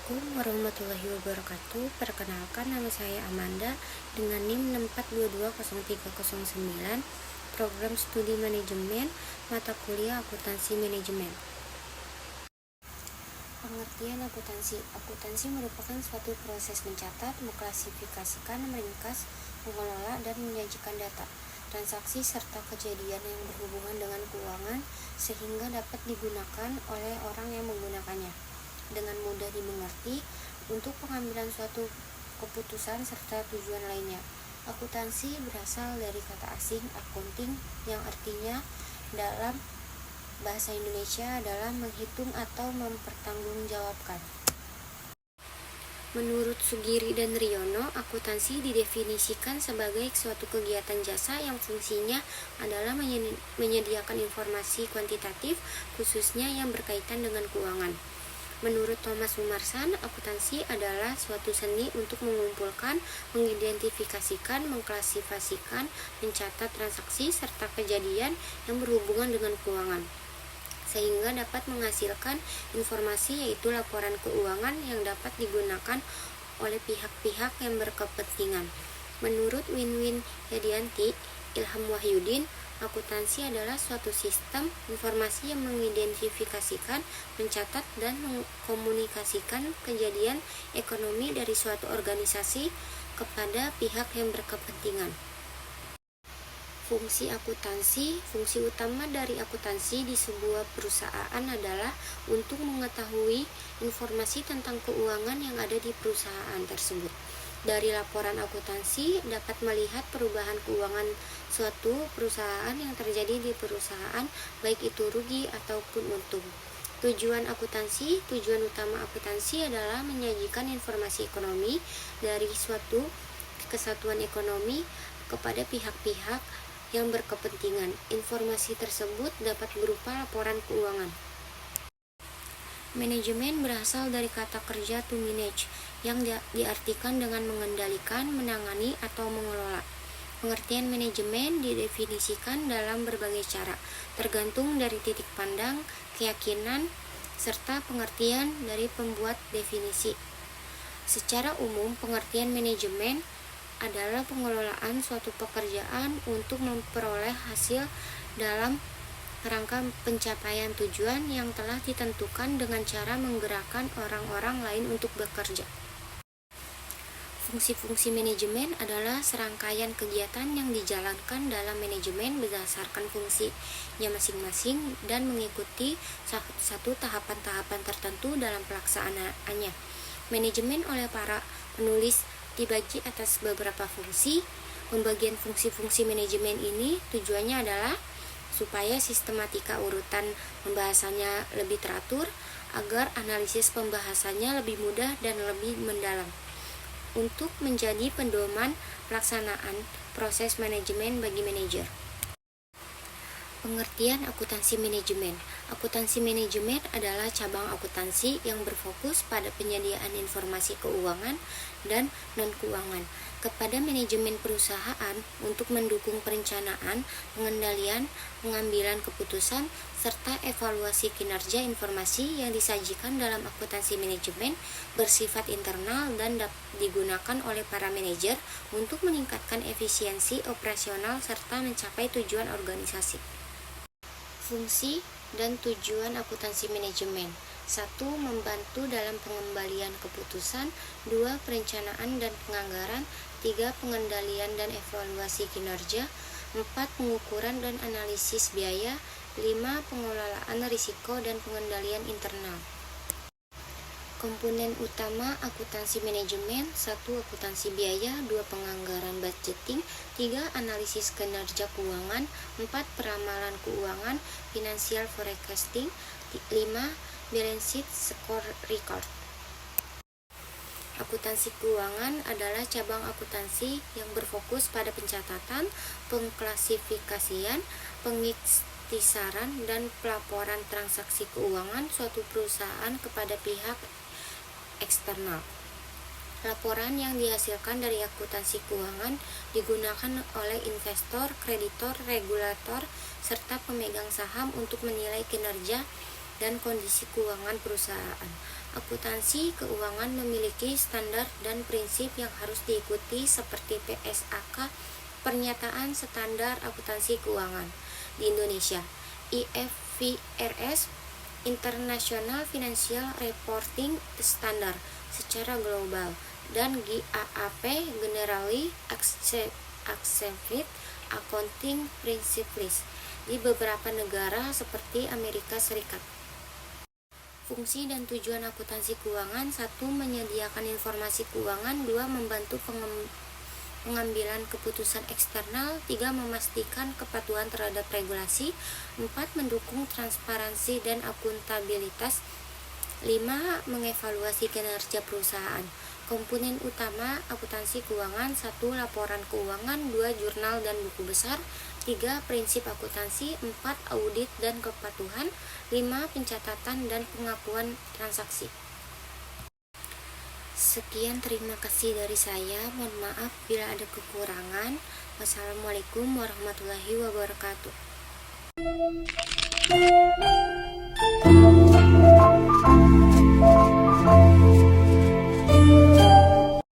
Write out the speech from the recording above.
Assalamualaikum warahmatullahi wabarakatuh. Perkenalkan, nama saya Amanda dengan NIM 6422039, Program Studi Manajemen, mata kuliah Akuntansi Manajemen. Pengertian akuntansi. Akuntansi merupakan suatu proses mencatat, mengklasifikasikan, meringkas, mengelola, dan menyajikan data, transaksi, serta kejadian yang berhubungan dengan keuangan sehingga dapat digunakan oleh orang yang menggunakannya dengan mudah dimengerti untuk pengambilan suatu keputusan serta tujuan lainnya. Akuntansi berasal dari kata asing accounting yang artinya dalam bahasa Indonesia adalah menghitung atau mempertanggungjawabkan. Menurut Sugiri dan Riono, akuntansi didefinisikan sebagai suatu kegiatan jasa yang fungsinya adalah menyediakan informasi kuantitatif khususnya yang berkaitan dengan keuangan. Menurut Thomas Mumarsan, akuntansi adalah suatu seni untuk mengumpulkan, mengidentifikasikan, mengklasifikasikan, mencatat transaksi serta kejadian yang berhubungan dengan keuangan, sehingga dapat menghasilkan informasi yaitu laporan keuangan yang dapat digunakan oleh pihak-pihak yang berkepentingan. Menurut Winwin Yadianti, Ilham Wahyudin, akuntansi adalah suatu sistem informasi yang mengidentifikasikan, mencatat, dan mengkomunikasikan kejadian ekonomi dari suatu organisasi kepada pihak yang berkepentingan. Fungsi akuntansi. Fungsi utama dari akuntansi di sebuah perusahaan adalah untuk mengetahui informasi tentang keuangan yang ada di perusahaan tersebut. Dari laporan akuntansi dapat melihat perubahan keuangan suatu perusahaan yang terjadi di perusahaan, baik itu rugi ataupun untung. Tujuan akuntansi. Tujuan utama akuntansi adalah menyajikan informasi ekonomi dari suatu kesatuan ekonomi kepada pihak-pihak yang berkepentingan. Informasi tersebut dapat berupa laporan keuangan. Manajemen berasal dari kata kerja to manage, yang diartikan dengan mengendalikan, menangani, atau mengelola. Pengertian manajemen didefinisikan dalam berbagai cara, tergantung dari titik pandang, keyakinan, serta pengertian dari pembuat definisi. Secara umum, pengertian manajemen adalah pengelolaan suatu pekerjaan untuk memperoleh hasil dalam rangka pencapaian tujuan yang telah ditentukan dengan cara menggerakkan orang-orang lain untuk bekerja. Fungsi-fungsi manajemen adalah serangkaian kegiatan yang dijalankan dalam manajemen berdasarkan fungsinya masing-masing dan mengikuti satu tahapan-tahapan tertentu dalam pelaksanaannya. Manajemen oleh para penulis dibagi atas beberapa fungsi. Pembagian fungsi-fungsi manajemen ini tujuannya adalah supaya sistematika urutan pembahasannya lebih teratur, agar analisis pembahasannya lebih mudah dan lebih mendalam, untuk menjadi pedoman pelaksanaan proses manajemen bagi manajer. Pengertian akuntansi manajemen. Akuntansi manajemen adalah cabang akuntansi yang berfokus pada penyediaan informasi keuangan dan non-keuangan kepada manajemen perusahaan untuk mendukung perencanaan, pengendalian, pengambilan keputusan, serta evaluasi kinerja. Informasi yang disajikan dalam akuntansi manajemen bersifat internal dan dapat digunakan oleh para manajer untuk meningkatkan efisiensi operasional serta mencapai tujuan organisasi. Fungsi dan tujuan akuntansi manajemen. 1. Membantu dalam pengembalian keputusan. 2. Perencanaan dan penganggaran. 3. Pengendalian dan evaluasi kinerja. 4. Pengukuran dan analisis biaya. 5. Pengelolaan risiko dan pengendalian internal. Komponen utama akuntansi manajemen. 1. Akuntansi biaya. 2. Penganggaran budgeting. 3. Analisis kinerja keuangan. 4. Peramalan keuangan, financial forecasting. 5. Balance sheet scorecard. Akuntansi keuangan adalah cabang akuntansi yang berfokus pada pencatatan, pengklasifikasian, pengikhtisaran, dan pelaporan transaksi keuangan suatu perusahaan kepada pihak eksternal. Laporan yang dihasilkan dari akuntansi keuangan digunakan oleh investor, kreditor, regulator, serta pemegang saham untuk menilai kinerja dan kondisi keuangan perusahaan. Akuntansi keuangan memiliki standar dan prinsip yang harus diikuti seperti PSAK, Pernyataan Standar Akuntansi Keuangan di Indonesia, IFRS, International Financial Reporting Standard secara global, dan GAAP, Generally Accepted Accounting Principles di beberapa negara seperti Amerika Serikat. Fungsi dan tujuan akuntansi keuangan: 1. Menyediakan informasi keuangan. 2. Membantu pengambilan keputusan eksternal. 3. Memastikan kepatuhan terhadap regulasi. 4. Mendukung transparansi dan akuntabilitas. 5. Mengevaluasi kinerja perusahaan. Komponen utama akuntansi keuangan: 1. Laporan keuangan. 2. Jurnal dan buku besar. 3. Prinsip akuntansi. 4. Audit dan kepatuhan. 5. Pencatatan dan pengakuan transaksi. Sekian, terima kasih dari saya. Mohon maaf bila ada kekurangan. Wassalamualaikum warahmatullahi wabarakatuh.